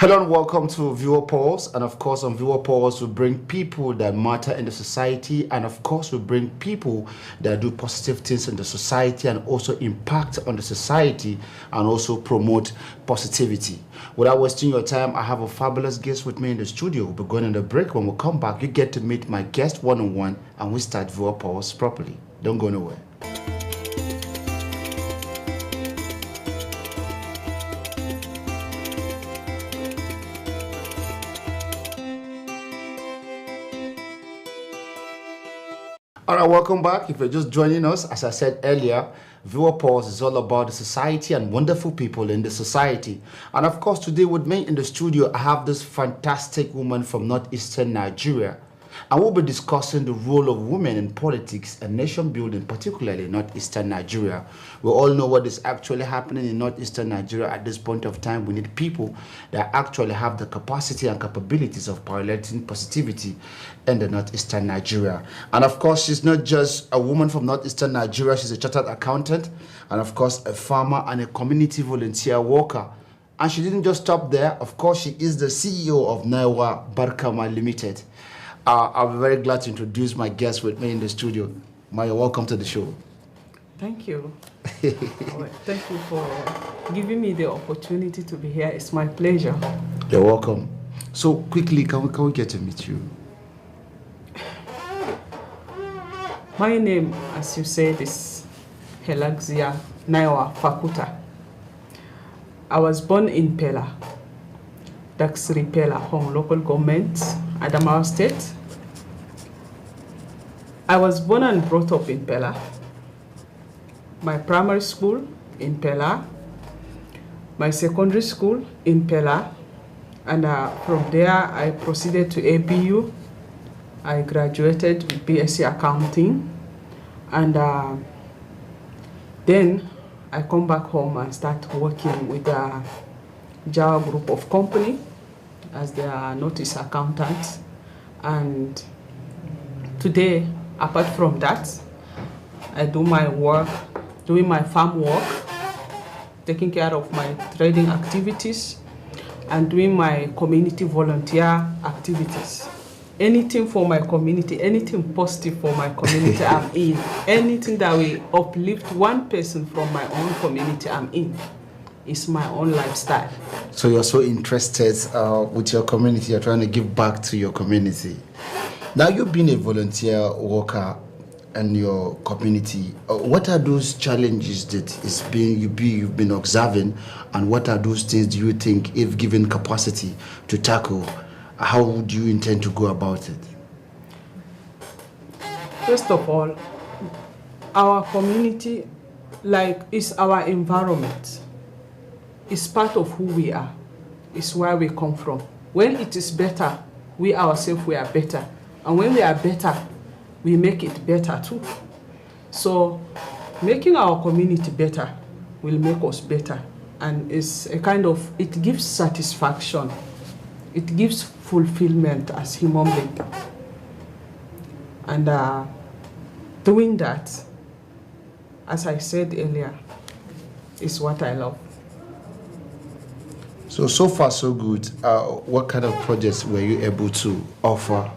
Hello and welcome to Viewer Polls. And of course, on Viewer Polls, we bring people that matter in the society. And of course, we bring people that do positive things in the society and also impact on the society and also promote positivity. Without wasting your time, I have a fabulous guest with me in the studio. We'll be going on a break. When we come back, you get to meet my guest one-on-one and we start Viewer Polls properly. Don't go nowhere. All right, welcome back. If you're just joining us, as I said earlier, Viewer Polls is all about the society and wonderful people in the society. And of course, today with me in the studio, I have this fantastic woman from northeastern Nigeria. And we'll be discussing the role of women in politics and nation building, particularly in northeastern Nigeria. We all know what is actually happening in northeastern Nigeria at this point of time. We need people that actually have the capacity and capabilities of piloting positivity in the northeastern Nigeria. And of course, she's not just a woman from northeastern Nigeria. She's a chartered accountant and of course a farmer and a community volunteer worker. And she didn't just stop there. Of course, she is the CEO of Naiwa Barkama Limited. I'll be very glad to introduce my guest with me in the studio. Maya, welcome to the show. Thank you. Thank you for giving me the opportunity to be here. It's my pleasure. You're welcome. So quickly, can we get to meet you? My name, as you said, is Helaxia Naiwa Fakuta. I was born in Pela, Daxri Pela, home local government, Adamawa State. I was born and brought up in Pela. My primary school in Pela, my secondary school in Pela, and from there I proceeded to ABU. I graduated with BSc Accounting, and then I come back home and start working with the Java Group of Company as their notice accountant. And today, apart from that, I do my work, doing my farm work, taking care of my trading activities, and doing my community volunteer activities. Anything for my community, anything positive for my community, I'm in. Anything that will uplift one person from my own community, I'm in. It's my own lifestyle. So you're so interested with your community, you're trying to give back to your community. Now you've been a volunteer worker in your community. What are those challenges that you've been observing, and what are those things do you think, if given capacity to tackle, how would you intend to go about it? First of all, our community, is our environment. It's part of who we are. It's where we come from. When it is better, we ourselves, we are better. And when we are better, we make it better too. So making our community better will make us better. And it's a kind of, it gives satisfaction. It gives fulfillment as human being. And doing that, as I said earlier, is what I love. So far so good. What kind of projects were you able to offer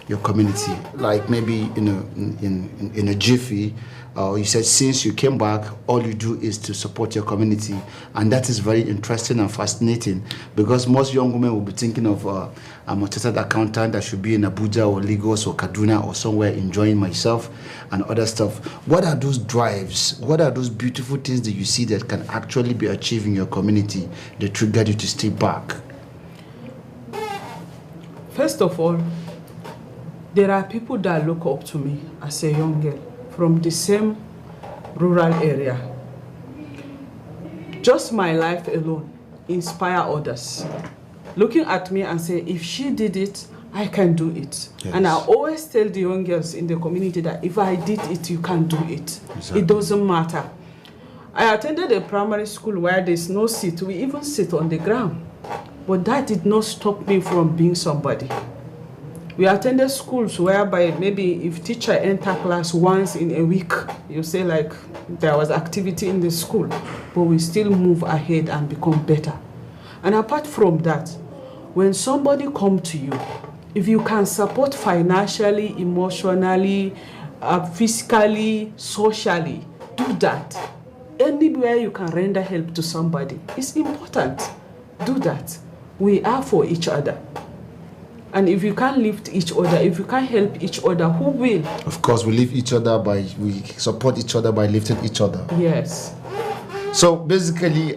your community? Like maybe in a jiffy, you said since you came back, all you do is to support your community, and that is very interesting and fascinating, because most young women will be thinking of I'm a chartered accountant, I should be in Abuja or Lagos or Kaduna or somewhere enjoying myself and other stuff. What are those drives? What are those beautiful things that you see that can actually be achieved in your community that triggered you to stay back? First of all, there are people that look up to me as a young girl from the same rural area. Just my life alone inspire others. Looking at me and say, if she did it, I can do it. Yes. And I always tell the young girls in the community that if I did it, you can do it. Exactly. It doesn't matter. I attended a primary school where there's no seat. We even sit on the ground. But that did not stop me from being somebody. We attended schools whereby maybe if teacher enter class once in a week, you say like there was activity in the school, but we still move ahead and become better. And apart from that, when somebody come to you, if you can support financially, emotionally, physically, socially, do that. Anywhere you can render help to somebody, it's important. Do that. We are for each other. And if you can't lift each other, if you can't help each other, who will? Of course, we support each other by lifting each other. Yes. So basically,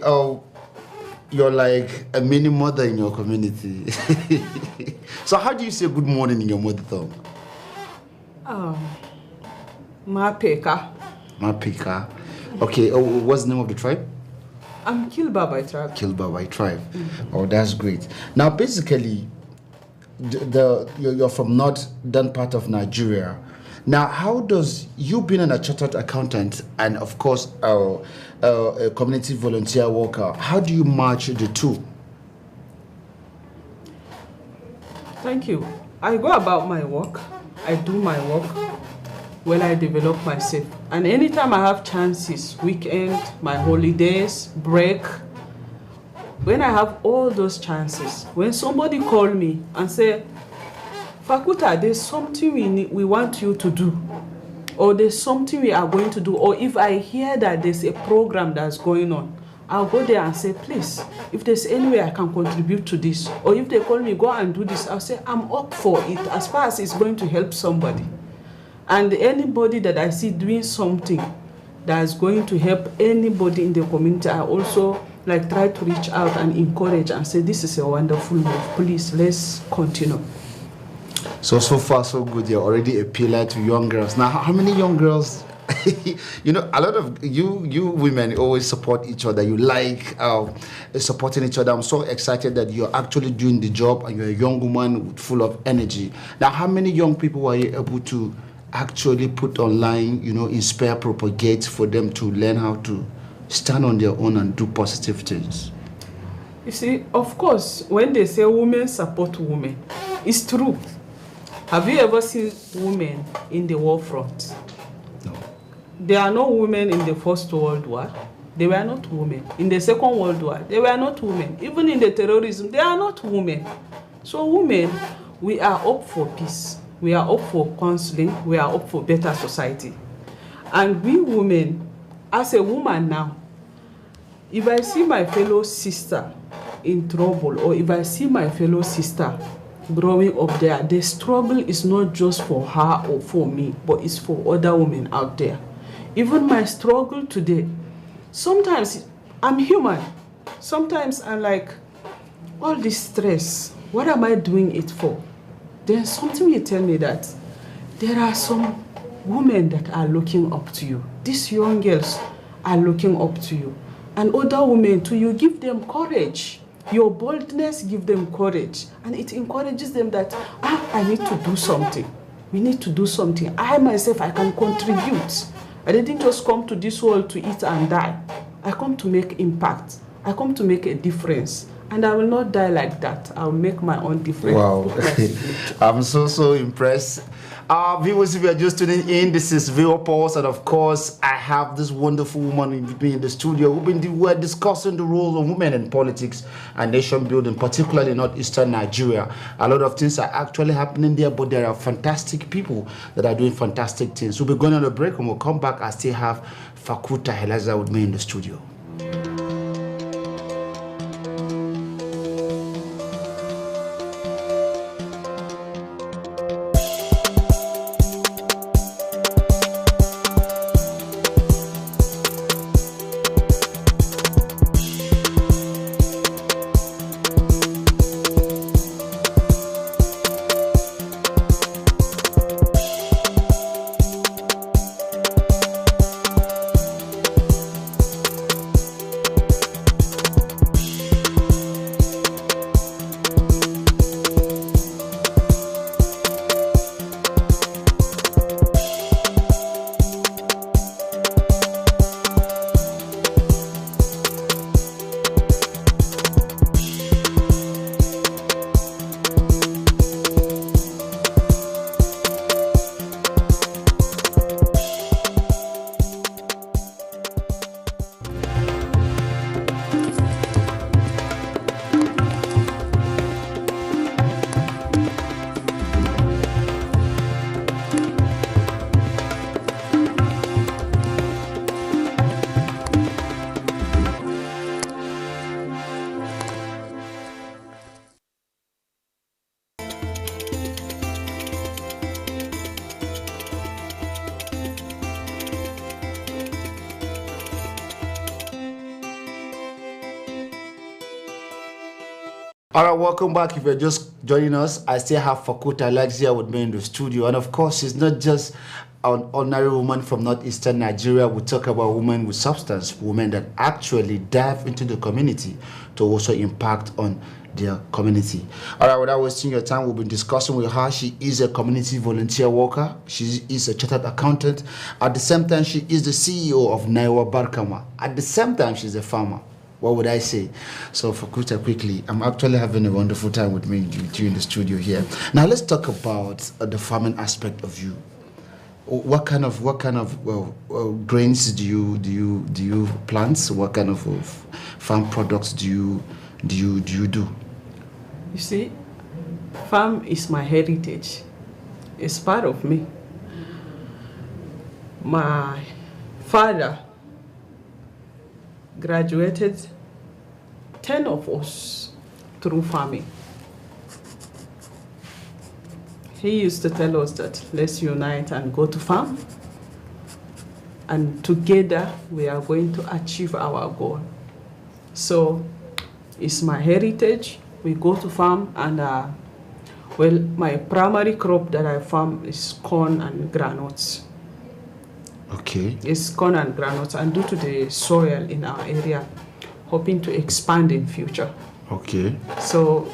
you're like a mini mother in your community. So how do you say good morning in your mother tongue? Mapeka. Mapeka. Okay, what's the name of the tribe? I'm Kilba by tribe. Kilba by tribe. Oh, that's great. Now, basically, you're from northern part of Nigeria. Now, how does you being a chartered accountant and of course a community volunteer worker, how do you match the two? Thank you. I go about my work. I do my work when I develop myself. And anytime I have chances, weekend, my holidays, break, when I have all those chances, when somebody call me and say, Fakuta, there's something we want you to do, or there's something we are going to do, or if I hear that there's a program that's going on, I'll go there and say, please, if there's any way I can contribute to this, or if they call me, go and do this, I'll say, I'm up for it as far as it's going to help somebody. And anybody that I see doing something that's going to help anybody in the community, I also try to reach out and encourage and say, this is a wonderful move, please, let's continue. So far so good. You're already a pillar to young girls. Now, how many young girls? You know, a lot of you women always support each other. You like supporting each other. I'm so excited that you're actually doing the job and you're a young woman full of energy. Now, how many young people were you able to actually put online, you know, inspire, propagate for them to learn how to stand on their own and do positive things? You see, of course, when they say women support women, it's true. Have you ever seen women in the war front? No. There are no women in the First World War. They were not women. In the Second World War, they were not women. Even in the terrorism, they are not women. So women, we are up for peace. We are up for counseling. We are up for better society. And we women, as a woman now, if I see my fellow sister in trouble, or if I see my fellow sister growing up there, the struggle is not just for her or for me, but it's for other women out there. Even my struggle today, sometimes I'm human. Sometimes I'm like, all this stress, what am I doing it for? Then something will tell me that there are some women that are looking up to you. These young girls are looking up to you. And other women too, you give them courage. Your boldness gives them courage. And it encourages them that, I need to do something. We need to do something. I myself, I can contribute. I didn't just come to this world to eat and die. I come to make impact. I come to make a difference. And I will not die like that. I will make my own difference. Wow. I'm so impressed. Viewers, if you are just tuning in, this is Viewer Pulse, and of course, I have this wonderful woman with me in the studio. We're discussing the role of women in politics and nation building, particularly in northeastern Nigeria. A lot of things are actually happening there, but there are fantastic people that are doing fantastic things. We'll be going on a break, and we'll come back. I still have Fakuta Helaza with me in the studio. All right, welcome back. If you're just joining us, I still have Fakuta Alexia with me in the studio. And of course, she's not just an ordinary woman from northeastern Nigeria. We talk about women with substance, women that actually dive into the community to also impact on their community. All right, without wasting your time, we've been discussing with her. She is a community volunteer worker. She is a chartered accountant. At the same time, she is the CEO of Naiwa Barkama. At the same time, she's a farmer. What would I say? So for Fakuta, quickly, I'm actually having a wonderful time with me in the studio here. Now let's talk about the farming aspect of you. What kind of grains do you plant? What kind of farm products do you do? You see, farm is my heritage. It's part of me. My father graduated 10 of us through farming. He used to tell us that let's unite and go to farm, and together we are going to achieve our goal. So it's my heritage. We go to farm, and well, my primary crop that I farm is corn and groundnuts. Okay. It's corn and groundnuts, and due to the soil in our area, hoping to expand in future. Okay. So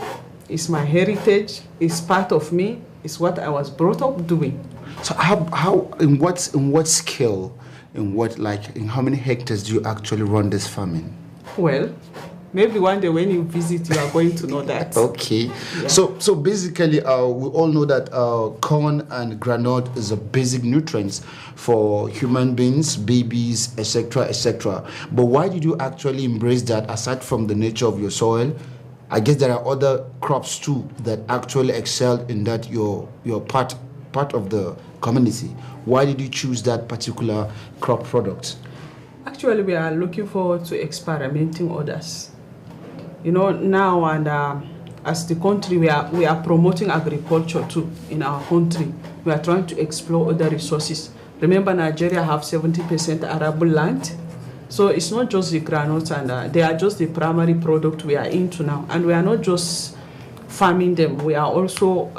it's my heritage, it's part of me, it's what I was brought up doing. So how in what scale, in how many hectares do you actually run this farming? Well, maybe one day when you visit, you are going to know that. Okay. Yeah. So basically, we all know that corn and groundnut is a basic nutrients for human beings, babies, etc., etc. But why did you actually embrace that? Aside from the nature of your soil, I guess there are other crops too that actually excel in that your part of the community. Why did you choose that particular crop product? Actually, we are looking forward to experimenting others. You know, now and as the country, we are promoting agriculture too in our country. We are trying to explore other resources. Remember, Nigeria have 70% arable land. So it's not just the granules, and they are just the primary product we are into now. And we are not just farming them, we are also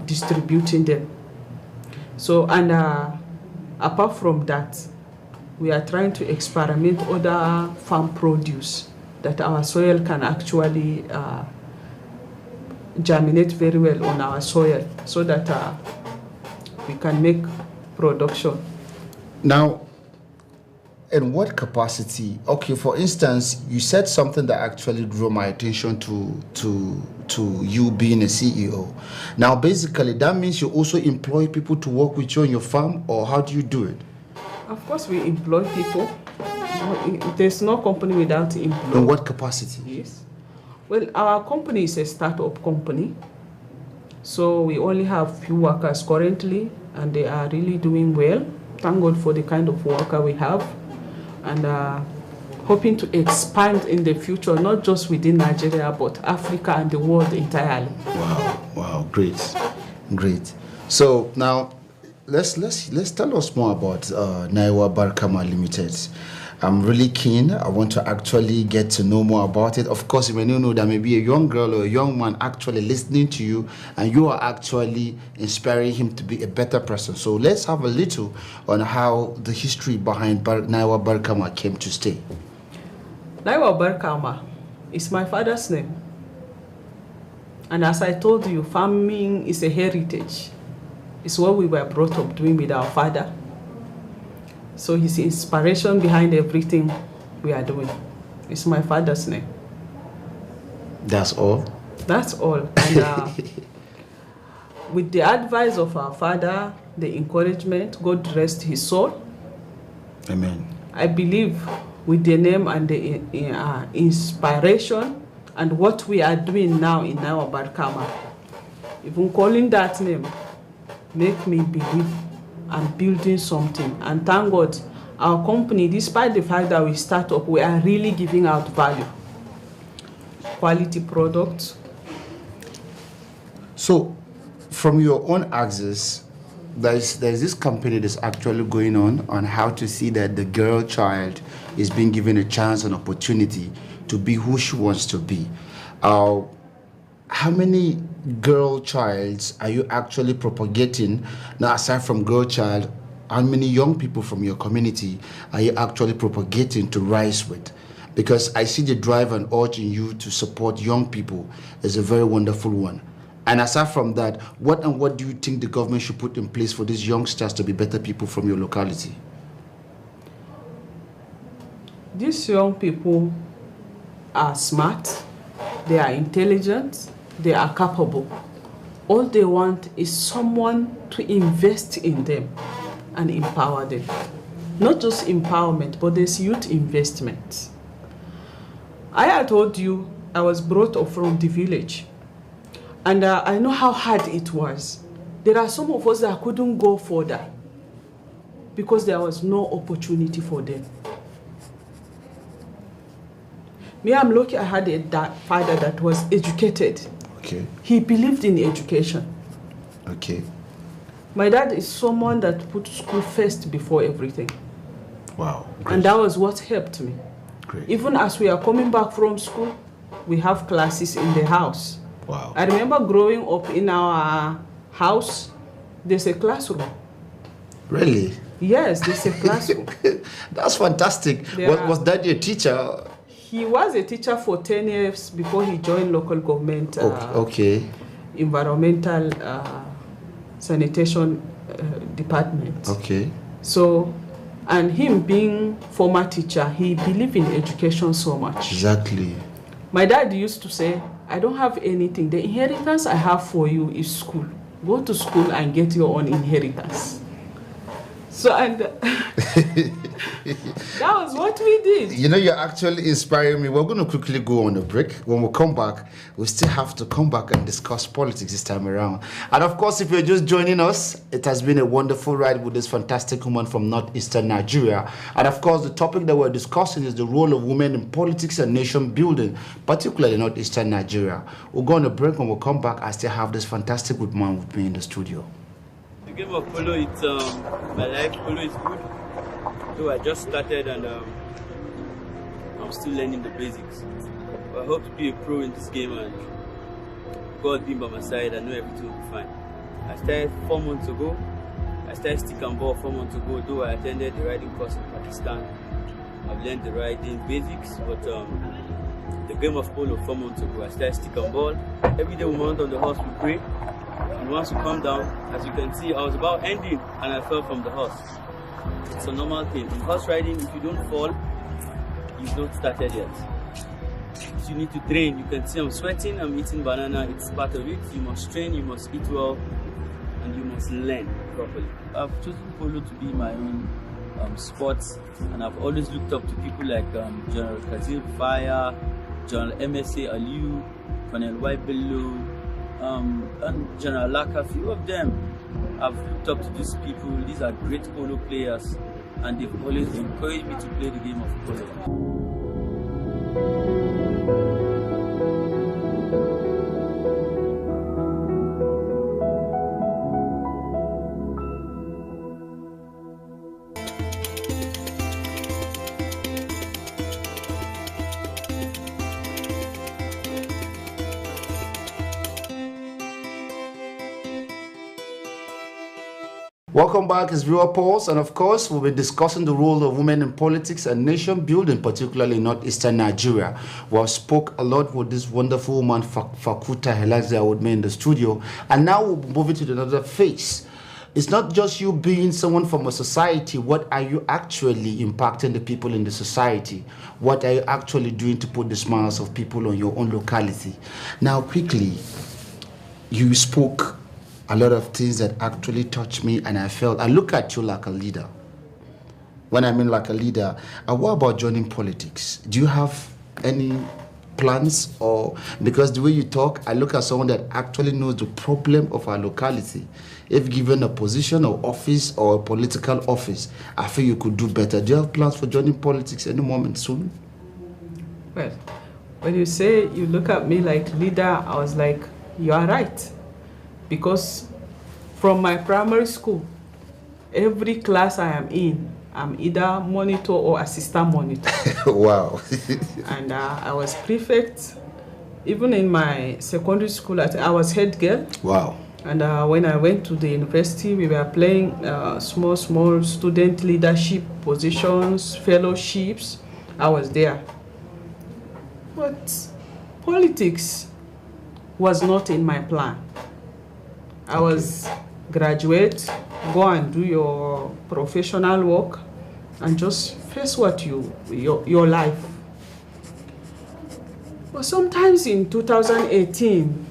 distributing them. So, and apart from that, we are trying to experiment other farm produce that our soil can actually germinate very well on our soil, so that we can make production. Now, in what capacity? Okay, for instance, you said something that actually drew my attention to you being a CEO. Now, basically, that means you also employ people to work with you on your farm, or how do you do it? Of course, we employ people. There's no company without employees. In what capacity? Yes. Well, our company is a startup company, so we only have few workers currently, and they are really doing well. Thank God for the kind of worker we have, and hoping to expand in the future, not just within Nigeria, but Africa and the world entirely. Wow, great. So now, let's tell us more about Naiwa Barkama Limited. I'm really keen. I want to actually get to know more about it. Of course, you may know there may be a young girl or a young man actually listening to you, and you are actually inspiring him to be a better person. So let's have a little on how the history behind Naiwa Barkama came to stay. Naiwa Barkama is my father's name. And as I told you, farming is a heritage. It's what we were brought up doing with our father. So his inspiration behind everything we are doing. It's my father's name. That's all? That's all. And with the advice of our father, the encouragement, God rest his soul. Amen. I believe with the name and the inspiration and what we are doing now in Naiwa Barkama, even calling that name, make me believe I'm building something. And thank God, our company, despite the fact that we start up, we are really giving out value. Quality products. So, from your own axis, there's this company that's actually going on how to see that the girl child is being given a chance and opportunity to be who she wants to be. how many girl childs are you actually propagating? Now, aside from girl child, how many young people from your community are you actually propagating to rise with? Because I see the drive and urge in you to support young people is a very wonderful one. And aside from that, what do you think the government should put in place for these youngsters to be better people from your locality? These young people are smart, they are intelligent, they are capable. All they want is someone to invest in them and empower them. Not just empowerment, but there's youth investment. I had told you I was brought up from the village, and I know how hard it was. There are some of us that couldn't go further because there was no opportunity for them. Me, I'm lucky I had a father that was educated. Okay. He believed in education. Okay. My dad is someone that put school first before everything. Wow. Great. And that was what helped me. Great. Even as we are coming back from school, we have classes in the house. Wow. I remember growing up in our house, there's a classroom. Really? Yes, there's a classroom. That's fantastic. Was that your teacher? He was a teacher for 10 years before he joined local government. Okay. Environmental sanitation department. Okay. So, and him being former teacher, he believed in education so much. Exactly. My dad used to say, I don't have anything. The inheritance I have for you is school. Go to school and get your own inheritance. So, and that was what we did. You know, you're actually inspiring me. We're going to quickly go on a break. When we come back, we still have to come back and discuss politics this time around. And of course, if you're just joining us, it has been a wonderful ride with this fantastic woman from northeastern Nigeria. And of course, the topic that we're discussing is the role of women in politics and nation building, particularly in northeastern Nigeria. We'll go on a break. When we come back, I still have this fantastic woman with me in the studio. The game of polo, it's my life. Polo is good. So I just started and I'm still learning the basics. But I hope to be a pro in this game, and God being by my side, I know everything will be fine. I started 4 months ago. I started stick and ball 4 months ago, though I attended the riding course in Pakistan. I've learned the riding basics, but the game of polo 4 months ago, I started stick and ball. Every day we mount on the horse, we pray. And once we come down, as you can see, I was about ending and I fell from the horse. It's a normal thing. In horse riding, if you don't fall, you've not started yet. So you need to train. You can see I'm sweating, I'm eating banana, it's part of it. You must train, you must eat well, and you must learn properly. I've chosen polo to be my own sport, and I've always looked up to people like General Kazir Fire, General MSA Aliu, Colonel White Bello, and General Laka. A few of them, I've looked up to these people. These are great polo players, and they've always encouraged me to play the game of polo. Welcome back, it's Viewer Pulse, and of course we'll be discussing the role of women in politics and nation building, particularly in northeastern Nigeria. We have spoke a lot with this wonderful woman, Fakuta Helazia, with me in the studio, and now we'll move into another phase. It's not just you being someone from a society. What are you actually impacting the people in the society? What are you actually doing to put the smiles of people on your own locality? Now, quickly, you spoke a lot of things that actually touched me, and I look at you like a leader. When I mean like a leader, what about joining politics? Do you have any plans? Or because the way you talk, I look at someone that actually knows the problem of our locality. If given a position or office or a political office, I feel you could do better. Do you have plans for joining politics any moment soon? Well, when you say you look at me like leader, I was like, you are right. Because from my primary school, every class I am in, I'm either monitor or assistant monitor. Wow. And I was prefect, Even in my secondary school, I was head girl. Wow. And when I went to the university, we were playing small student leadership positions, fellowships. I was there. But politics was not in my plan. I was graduate, go and do your professional work, and just face what your life. But sometimes in 2018,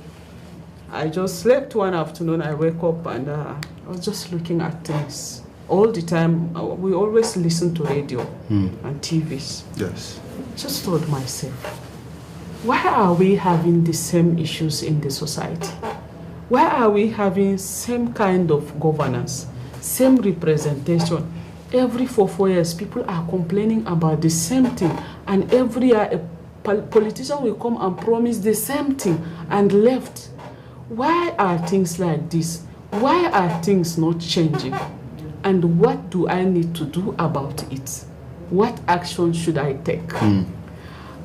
I just slept one afternoon. I wake up and I was just looking at things all the time. We always listen to radio and TVs. Yes. Just told myself, why are we having the same issues in the society? Why are we having same kind of governance, same representation? Every 4 years, people are complaining about the same thing, and every year a politician will come and promise the same thing and left. Why are things like this? Why are things not changing? And what do I need to do about it? What action should I take?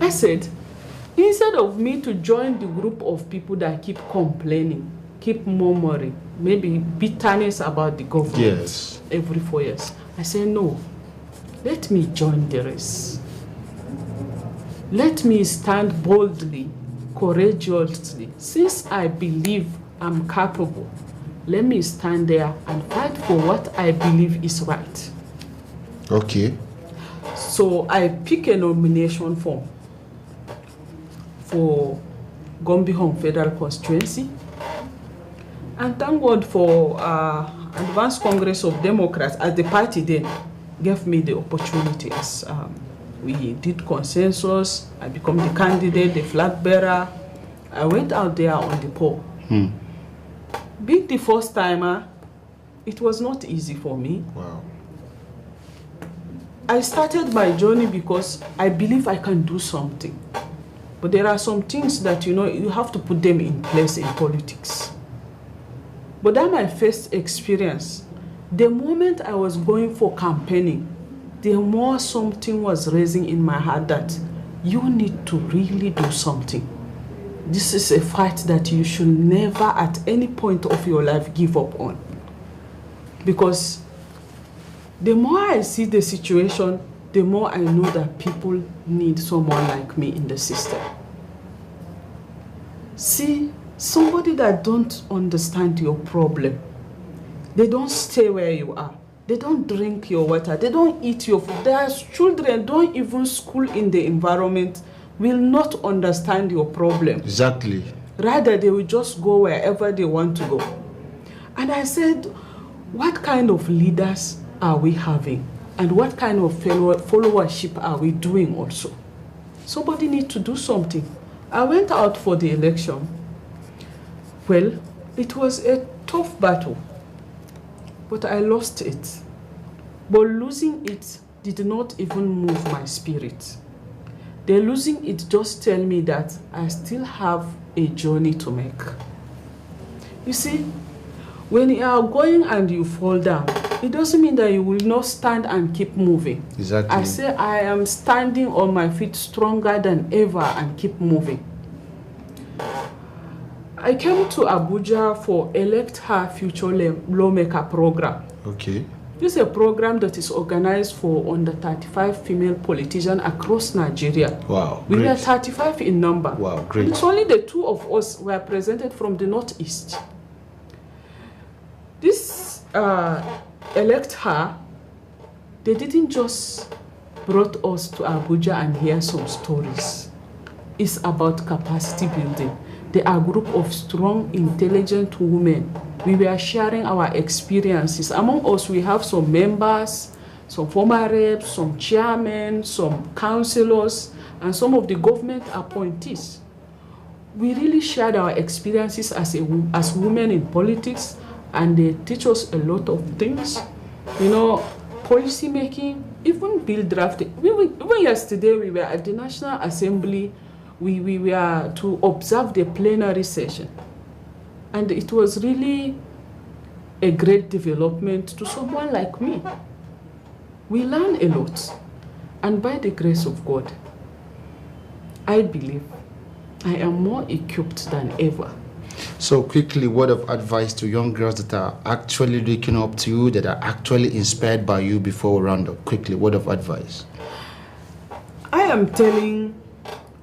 I said, instead of me to join the group of people that keep complaining, keep murmuring, maybe bitterness about the government every 4 years, I say, no, let me join the race. Let me stand boldly, courageously. Since I believe I'm capable, let me stand there and fight for what I believe is right. Okay. So I pick a nomination form for Gombe Home Federal Constituency, and thank God for Advanced Congress of Democrats, as the party then gave me the opportunity. As we did consensus, I become the candidate, the flag bearer. I went out there on the poll. Being the first timer, it was not easy for me. Wow. I started my journey because I believe I can do something. But there are some things that, you have to put them in place in politics. But that my first experience, the moment I was going for campaigning, the more something was raising in my heart that you need to really do something. This is a fight that you should never at any point of your life give up on. Because the more I see the situation, the more I know that people need someone like me in the system. See, somebody that don't understand your problem, they don't stay where you are. They don't drink your water. They don't eat your food. Their children don't even school in the environment, will not understand your problem. Exactly. Rather, they will just go wherever they want to go. And I said, what kind of leaders are we having? And what kind of followership are we doing also? Somebody needs to do something. I went out for the election. Well, it was a tough battle, but I lost it. But losing it did not even move my spirit. The losing it just tell me that I still have a journey to make. You see, when you are going and you fall down, it doesn't mean that you will not stand and keep moving. Exactly. I say I am standing on my feet stronger than ever and keep moving. I came to Abuja for Elect Her Future Lawmaker program. Okay. This is a program that is organized for under 35 female politicians across Nigeria. Wow. We great. were 35 in number. Wow, great. And it's only the two of us were presented from the Northeast. This Elect Her, they didn't just brought us to Abuja and hear some stories. It's about capacity building. They are a group of strong, intelligent women. We were sharing our experiences. Among us, we have some members, some former reps, some chairmen, some councillors, and some of the government appointees. We really shared our experiences as women in politics, and they teach us a lot of things. Policy making, even bill drafting. Even yesterday, we were at the National Assembly. We were to observe the plenary session. And it was really a great development to someone like me. We learn a lot. And by the grace of God, I believe I am more equipped than ever. So quickly, word of advice to young girls that are actually looking up to you, that are actually inspired by you before we round up. Quickly, word of advice. I am telling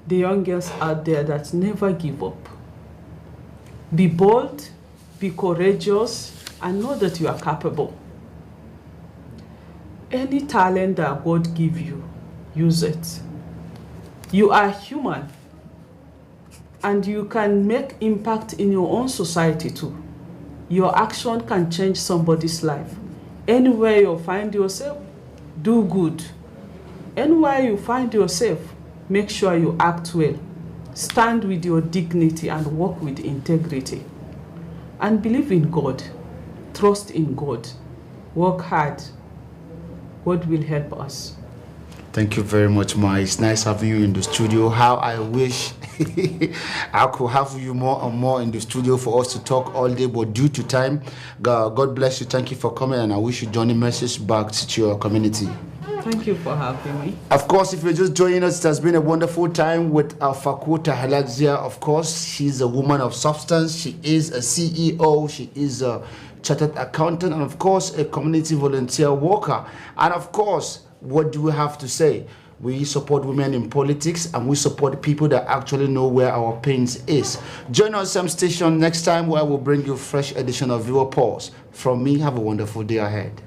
the young girls out there that never give up. Be bold, be courageous, and know that you are capable. Any talent that God give you, use it. You are human, and you can make impact in your own society too. Your action can change somebody's life. Anywhere you find yourself, do good. Anywhere you find yourself, make sure you act well. Stand with your dignity and walk with integrity. And believe in God. Trust in God. Work hard. God will help us. Thank you very much, Ma. It's nice having you in the studio. How I wish I could have you more and more in the studio for us to talk all day, but due to time, God bless you. Thank you for coming, and I wish you journey message back to your community. Thank you for having me. Of course, if you're just joining us, it has been a wonderful time with Fakuta Halagzia. Of course, she's a woman of substance. She is a CEO. She is a chartered accountant, and of course, a community volunteer worker. And of course, what do we have to say? We support women in politics, and we support people that actually know where our pains is. Join us same station next time, where we'll bring you a fresh edition of Viewer Pulse. From me, have a wonderful day ahead.